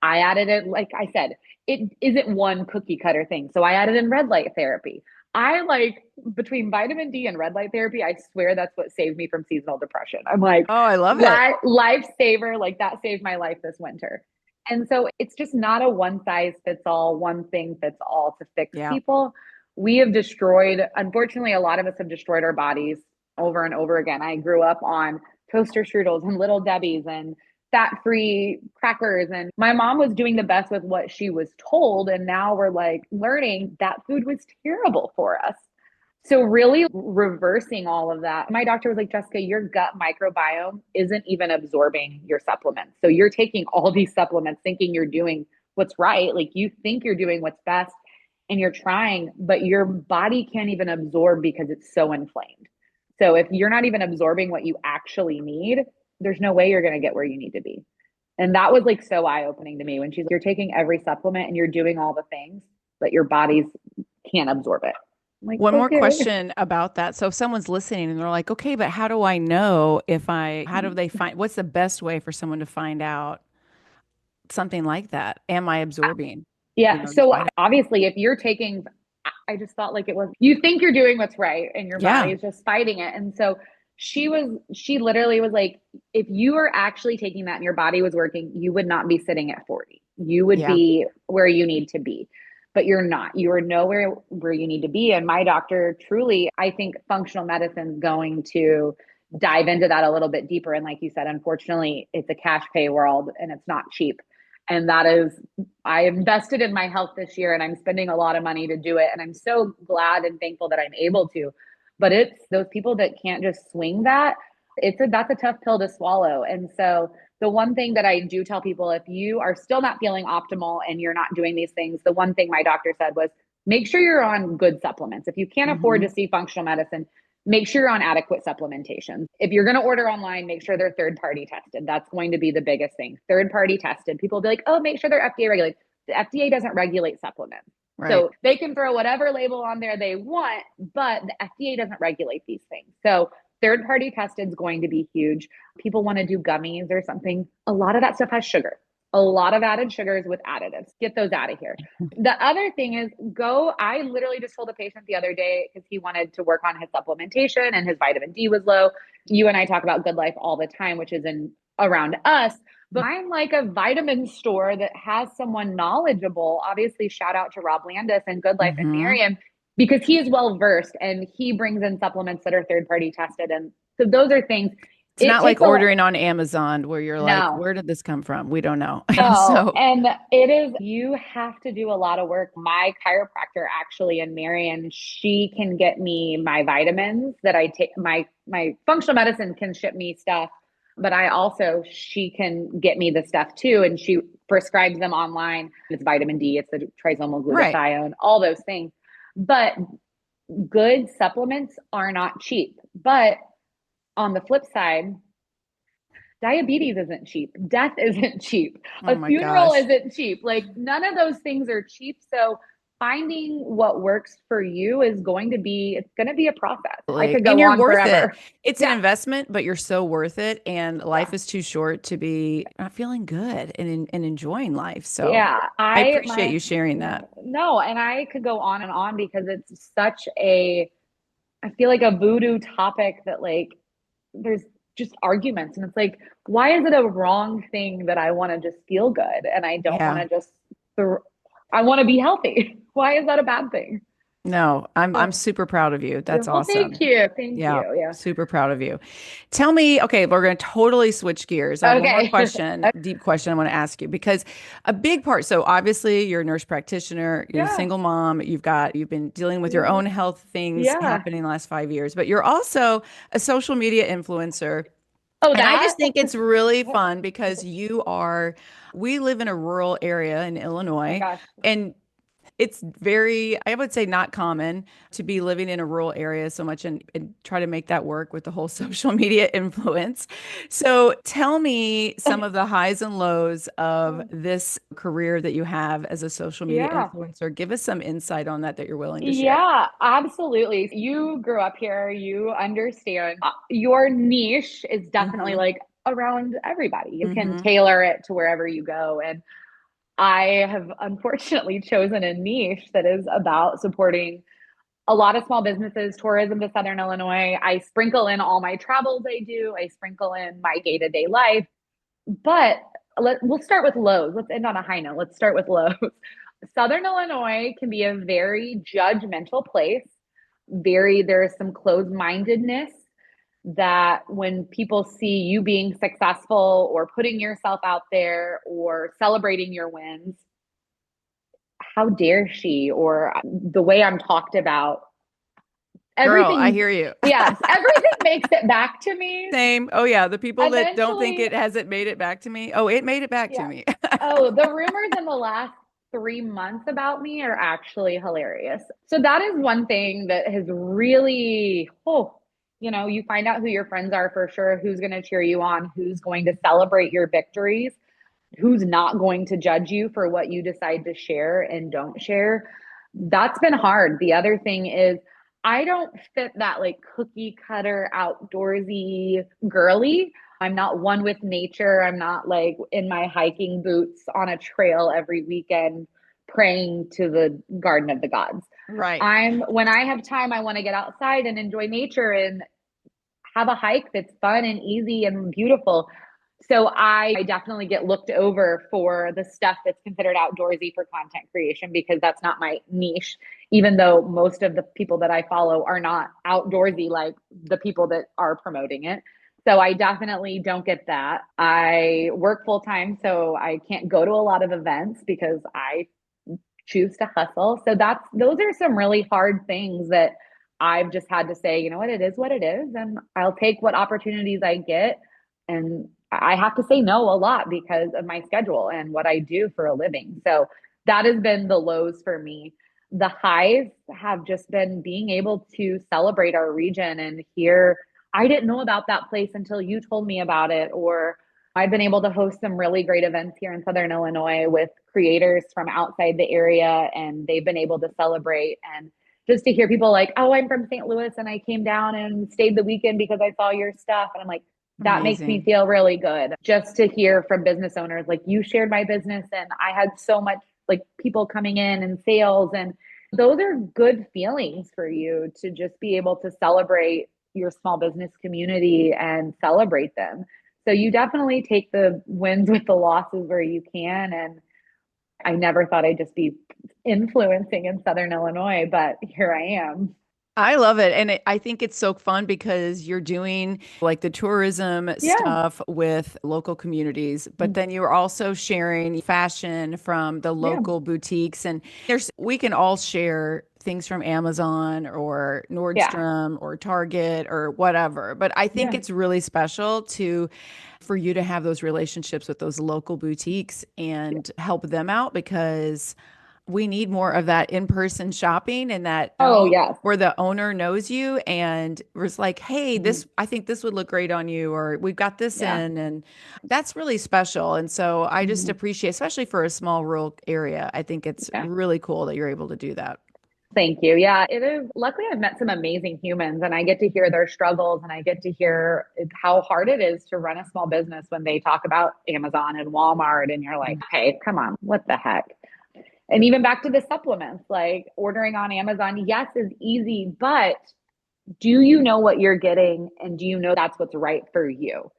I added it, like I said, it isn't one cookie cutter thing. So I added in red light therapy. I like between vitamin D and red light therapy, I swear that's what saved me from seasonal depression. I'm like, Oh, I love it. lifesaver, like that saved my life this winter. And so it's just not a one size fits all, one thing fits all to fix Yeah. people. We have destroyed, unfortunately, a lot of us have destroyed our bodies over and over again. I grew up on toaster strudels and little Debbie's and fat-free crackers, and my mom was doing the best with what she was told, and now we're like learning that food was terrible for us. So really reversing all of that. My doctor was like, Jessica, your gut microbiome isn't even absorbing your supplements. So you're taking all these supplements thinking you're doing what's right. Like you think you're doing what's best and you're trying, but your body can't even absorb because it's so inflamed. So if you're not even absorbing what you actually need, there's no way you're going to get where you need to be. And that was like so eye opening to me when she's like, you're taking every supplement and you're doing all the things, but your body's can't absorb it. I'm like, One more okay. question about that. So if someone's listening and they're like, okay, but how do I know how do they find, what's the best way for someone to find out something like that? Am I absorbing, Yeah. these So vitamins? obviously, if you're taking, I just felt like it was, you think you're doing what's right and your body Yeah. is just fighting it. And so she literally was like, if you were actually taking that and your body was working, you would not be sitting at 40. You would Yeah. be where you need to be, but you're not. You are nowhere where you need to be. And my doctor truly, I think functional medicine is going to dive into that a little bit deeper. And like you said, unfortunately, it's a cash pay world and it's not cheap. And that is I invested in my health this year and I'm spending a lot of money to do it. And I'm so glad and thankful that I'm able to. But it's those people that can't just swing that. That's a tough pill to swallow. And so the one thing that I do tell people, if you are still not feeling optimal and you're not doing these things, the one thing my doctor said was make sure you're on good supplements. If you can't afford Hmm. to see functional medicine, make sure you're on adequate supplementation. If you're going to order online, make sure they're third party tested. That's going to be the biggest thing. Third party tested. People will be like, oh, make sure they're FDA regulated. The FDA doesn't regulate supplements. Right. So they can throw whatever label on there they want, but the FDA doesn't regulate these things. So third party tested is going to be huge. People want to do gummies or something. A lot of that stuff has sugar, a lot of added sugars with additives. Get those out of here. The other thing is I literally just told a patient the other day because he wanted to work on his supplementation and his vitamin D was low. You and I talk about Good Life all the time, which is in around us. But I'm like a vitamin store that has someone knowledgeable. Obviously, shout out to Rob Landis and Good Life and Hmm. Miriam because he is well versed and he brings in supplements that are third party tested. And so those are things. It's It not like takes a lot. ordering on Amazon where you're like, No, where did this come from? We don't know. no, So, and it is, you have to do a lot of work. My chiropractor actually in Marion, she can get me my vitamins that I take. My functional medicine can ship me stuff, but she can get me the stuff too. And she prescribes them online. It's vitamin D, it's the trisomal right. glutathione, all those things. But good supplements are not cheap. But on the flip side, diabetes isn't cheap. Death isn't cheap. Oh A my funeral gosh. isn't cheap. Like none of those things are cheap. So finding what works for you is going to be, it's going to be a process. I Absolutely. could And go you're on worth it. forever. It's an Yeah. investment, but you're so worth it. And Yeah. life is too short to be not feeling good and enjoying life. So Yeah. I appreciate you sharing that. No, and I could go on and on because it's such a, I feel like a voodoo topic that like there's just arguments and it's like, why is it a wrong thing that I want to just feel good and I don't want Yeah. to just, I want to be healthy. Why is that a bad thing? No, I'm So, super proud of you. yeah, That's well, thank awesome. you. Thank Yeah, you. Yeah. super proud of you. Tell me, okay, we're going to totally switch gears. I have one more Okay. question, deep question I want to ask you because a big part, so obviously you're a nurse practitioner, you're a Yeah. single mom, you've been dealing with your Yeah. own health things Yeah. happening the last 5 years, but you're also a social media influencer. Oh, And I that? just think it's really fun because we live in a rural area in My Illinois. gosh. And it's very, I would say, not common to be living in a rural area so much and try to make that work with the whole social media influence. So tell me some of the highs and lows of this career that you have as a social media Yeah. influencer. Give us some insight on that you're willing to share. Yeah, absolutely. You grew up here, you understand. Your niche is definitely Hmm. like around everybody. You can Hmm. tailor it to wherever you go. And I have unfortunately chosen a niche that is about supporting a lot of small businesses, tourism to Southern Illinois. I sprinkle in all my travels I do, I sprinkle in my day to day life. But we'll start with lows. Let's end on a high note. Let's start with lows. Southern Illinois can be a very judgmental place. There is some closed mindedness that when people see you being successful or putting yourself out there or celebrating your wins, how dare she? Or the way I'm talked about, Girl, I everything, hear you. yes, everything makes it back to me. Same. Oh, yeah. The people that don't think Eventually, it hasn't made it back to me. Oh, it made it back to yeah. me. Oh, the rumors in the last 3 months about me are actually hilarious. So that is one thing that has really, you find out who your friends are for sure, who's going to cheer you on, who's going to celebrate your victories, who's not going to judge you for what you decide to share and don't share. That's been hard. The other thing is, I don't fit that like cookie cutter outdoorsy girly. I'm not one with nature. I'm not like in my hiking boots on a trail every weekend praying to the garden of the gods. Right. When I have time, I want to get outside and enjoy nature and have a hike that's fun and easy and beautiful. So I definitely get looked over for the stuff that's considered outdoorsy for content creation because that's not my niche, even though most of the people that I follow are not outdoorsy like the people that are promoting it. So I definitely don't get that. I work full time, so I can't go to a lot of events because I choose to hustle. So those are some really hard things that I've just had to say, you know what, it is what it is. And I'll take what opportunities I get. And I have to say no a lot because of my schedule and what I do for a living. So that has been the lows for me. The highs have just been being able to celebrate our region and hear, I didn't know about that place until you told me about it, or I've been able to host some really great events here in Southern Illinois with creators from outside the area, and they've been able to celebrate. And just to hear people like, oh, I'm from St. Louis and I came down and stayed the weekend because I saw your stuff. And I'm like, that makes me Amazing. feel really good. Just to hear from business owners, like, you shared my business and I had so much like people coming in and sales. And those are good feelings for you to just be able to celebrate your small business community and celebrate them. So you definitely take the wins with the losses where you can. And I never thought I'd just be influencing in Southern Illinois, but here I am. I love it. And I think it's so fun because you're doing like the tourism Yeah. stuff with local communities, but then you're also sharing fashion from the Yeah. local boutiques. And we can all share things from Amazon or Yeah. Nordstrom or Target or whatever. But I think Yeah. it's really special for you to have those relationships with those local boutiques and help them out because we need more of that in-person shopping and that Oh, yes. where the owner knows you and was like, hey, Mhm. this, I think this would look great on you, or we've got this Yeah. in. And that's really special. And so I just Mhm. appreciate, especially for a small rural area, I think it's Yeah. really cool that you're able to do that. Thank you. Yeah, it is. Luckily, I've met some amazing humans and I get to hear their struggles and I get to hear how hard it is to run a small business when they talk about Amazon and Walmart. And you're like, hey, come on, what the heck? And even back to the supplements, like ordering on Amazon, yes, is easy, but do you know what you're getting? And do you know that's what's right for you?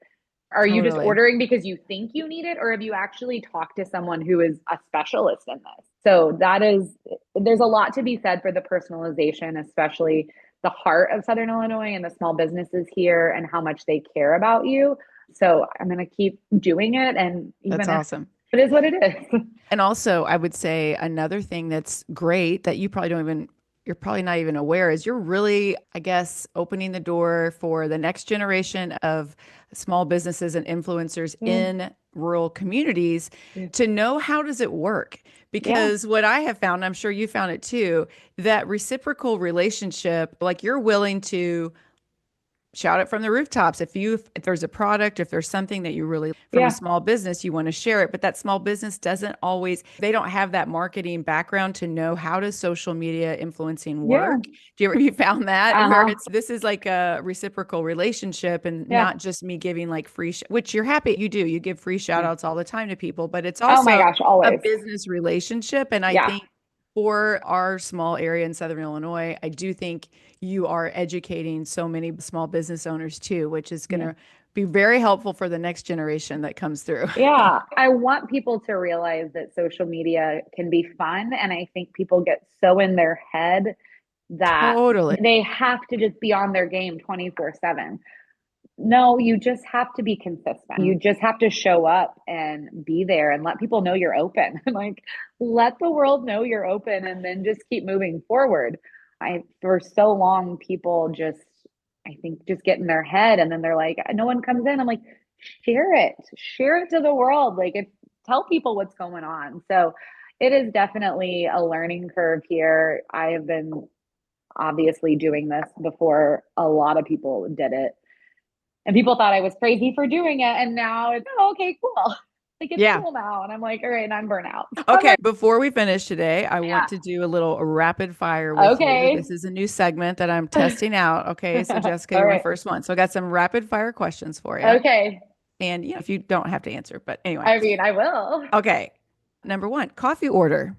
Are you just Totally. ordering because you think you need it, or have you actually talked to someone who is a specialist in this? So that is, there's a lot to be said for the personalization, especially the heart of Southern Illinois and the small businesses here and how much they care about you. So I'm going to keep doing it. And That's even if awesome. it is what it is. And also, I would say another thing that's great that you probably don't even, you're probably not even aware is you're really, I guess, opening the door for the next generation of small businesses and influencers Mm, in rural communities yeah. to know how does it work? Yeah. Because what I have found, I'm sure you found it too, that reciprocal relationship, like you're willing to shout it from the rooftops if there's a product, if there's something that you really from a Yeah. small business you want to share it, but that small business doesn't always, they don't have that marketing background to know how does social media influencing Yeah. work. Do you ever, have you found that where Uh-huh. it's this is like a reciprocal relationship and Yeah. not just me giving like which you're happy you do, you give free shout Yeah. outs all the time to people, but it's Oh my also gosh, a always. business relationship. And I Yeah. think for our small area in Southern Illinois, I do think you are educating so many small business owners too, which is going Yeah. to be very helpful for the next generation that comes through. Yeah, I want people to realize that social media can be fun. And I think people get so in their head that Totally. they have to just be on their game 24/7. No, you just have to be consistent. You just have to show up and be there and let people know you're open. Like, let the world know you're open and then just keep moving forward. For so long, people just, I think, just get in their head and then they're like, no one comes in. I'm like, share it to the world. Tell people what's going on. So it is definitely a learning curve here. I have been obviously doing this before a lot of people did it. And people thought I was crazy for doing it. And now it's, oh, okay, cool. Like it's Yeah. cool now. And I'm like, all right, I'm burnout. Okay. Before we finish today, I want Yeah. to do a little rapid fire with you. Okay. This is a new segment that I'm testing out. Okay. So, Jessica, All you're my right. first one. So, I got some rapid fire questions for you. Okay. And, if you don't have to answer, but anyway. I mean, I will. Okay. Number one, coffee order.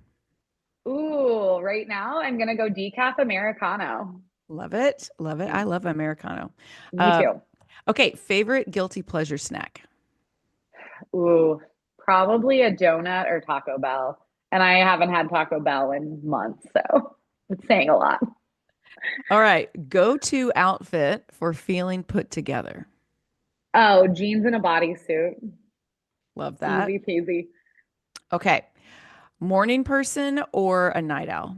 Ooh, right now I'm gonna go decaf Americano. Love it. Love it. Yeah, I love Americano. me Uh, too. okay. Favorite guilty pleasure snack. Ooh, probably a donut or Taco Bell. And I haven't had Taco Bell in months, so it's saying a lot. All right. Go to outfit for feeling put together. Oh, jeans and a bodysuit. Love that. Easy peasy. Okay. Morning person or a night owl?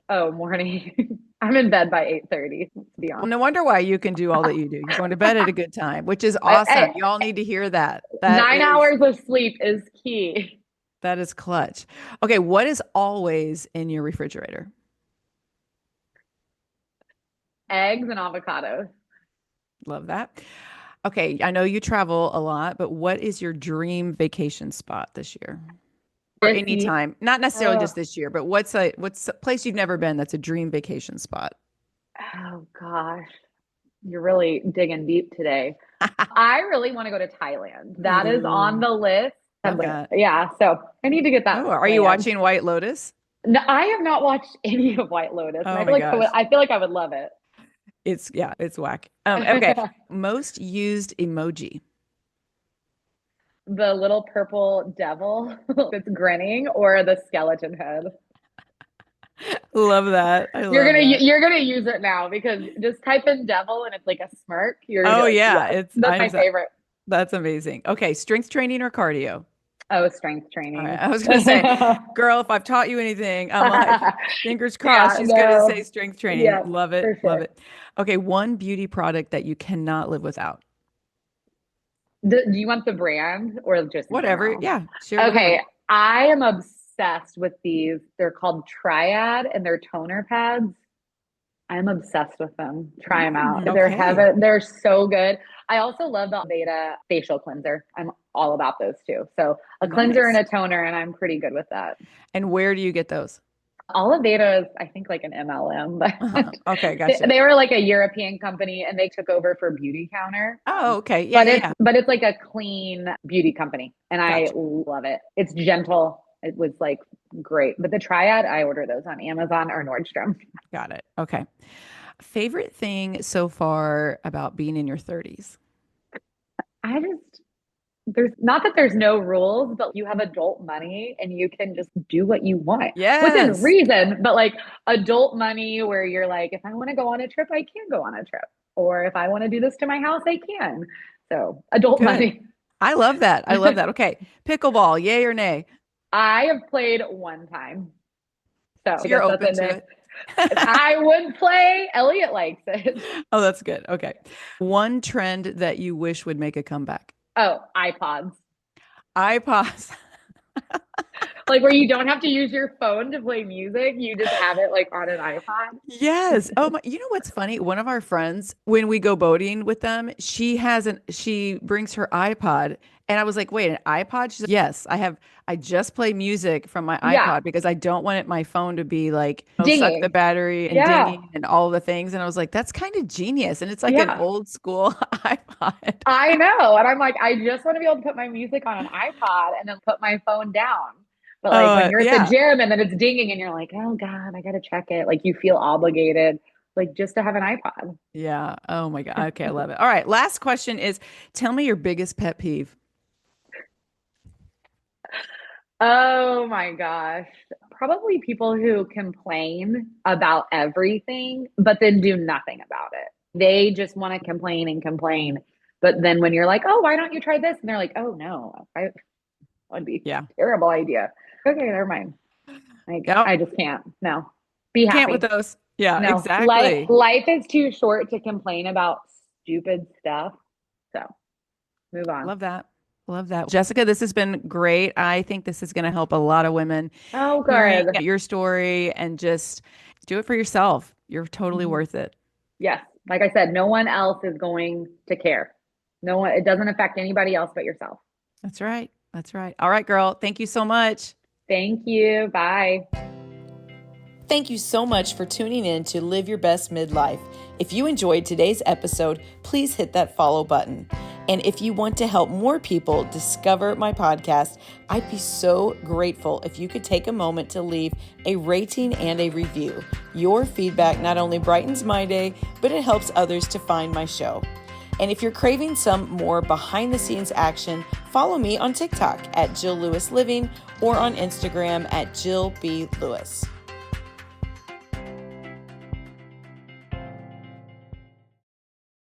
Oh, morning. I'm in bed by 8:30, to be Well, honest. no wonder why you can do all that you do. You're going to bed at a good time, which is I, awesome. Y'all need to hear that. 9 hours of sleep is key. That is clutch. Okay. What is always in your refrigerator? Eggs and avocados. Love that. Okay. I know you travel a lot, but what is your dream vacation spot this year? Or This year, anytime, not necessarily oh, just this year, but what's a place you've never been that's a dream vacation spot? oh gosh, you're really digging deep today. I really want to go to Thailand. That is on Ooh, the list. love that. Yeah, so I need to get that Oh, are you planned. watching White Lotus? No, I have not watched any of White Lotus, and Oh my gosh. I feel like I would love it. It's whack. Okay. Most used emoji. The little purple devil that's grinning, or the skeleton head. Love that. I love that. You're gonna use it now because just type in devil and it's like a smirk. You're gonna be Oh like, yeah, yes, that's my favorite. that's amazing. Okay, strength training or cardio? Oh, strength All right. training. I was gonna say, girl, if I've taught you anything, I'm like, fingers crossed, Yeah, she's gonna say no. strength training. Yeah, Love it. for Love sure. it. Okay, one beauty product that you cannot live without. Do you want the brand or just in Whatever. general? Yeah, share the brand. Okay, I am obsessed. obsessed with these. They're called Triad and they're toner pads. I'm obsessed with them. Try them out. They're Okay. heaven. They're so good. I also love the Veda facial cleanser. I'm all about those too. So a cleanser and Nice. a toner, and I'm pretty good with that. And where do you get those? Veda is, I think, like an MLM, but Okay, gotcha. they were like a European company and they took over for Beauty Counter. Oh, okay. Yeah, But yeah, it's yeah. but it's like a clean beauty company, and I Gotcha. love it. It's gentle. It was like great. But the Triad, I order those on Amazon or Nordstrom. Got it. Okay. Favorite thing so far about being in your 30s? I just there's not that there's no rules, but you have adult money and you can just do what you want within Yes. reason. But like adult money where you're like, if I want to go on a trip, I can go on a trip. Or if I want to do this to my house, I can. So adult Good. money. I love that. I love that. Okay. Pickleball, yay or nay? I have played one time. So I So you're guess that's open in to there. it. I would play. Elliot likes it. Oh, that's good. Okay. One trend that you wish would make a comeback. Oh, iPods. iPods. Like where you don't have to use your phone to play music. You just have it like on an iPod. Yes. Oh my, you know what's funny? One of our friends, when we go boating with them, she brings her iPod. And I was like, wait, an iPod? She's like, yes, I just play music from my Yeah. iPod because I don't want my phone to be like, oh, suck the Dinging. battery and Yeah. dinging and all the things. And I was like, that's kind of genius. And it's like an Yeah. old school iPod. I know. And I'm like, I just want to be able to put my music on an iPod and then put my phone down. But like when you're at the Yeah. gym and then it's dinging and you're like, oh God, I got to check it. Like you feel obligated, like just to have an iPod. Yeah. Oh my God. Okay. I love it. All right. Last question is tell me your biggest pet peeve. Oh my gosh. Probably people who complain about everything, but then do nothing about it. They just want to complain and complain. But then when you're like, oh, why don't you try this? And they're like, oh no, that'd be Yeah. a terrible idea. Okay, never mind. Like, Yep. I just can't. No. Be Can't with happy. those. Yeah, No. exactly. Life is too short to complain about stupid stuff. So move on. Love that. Love that. Jessica, this has been great. I think this is going to help a lot of women Oh, hearing good. your story and just do it for yourself. You're totally Mhm. worth it. Yes. Like I said, no one else is going to care. No one, it doesn't affect anybody else but yourself. That's right. That's right. All right, girl. Thank you so much. Thank you. Bye. Thank you so much for tuning in to Live Your Best Midlife. If you enjoyed today's episode, please hit that follow button. And if you want to help more people discover my podcast, I'd be so grateful if you could take a moment to leave a rating and a review. Your feedback not only brightens my day, but it helps others to find my show. And if you're craving some more behind the scenes action, follow me on TikTok at Jill Lewis Living or on Instagram at Jill B. Lewis.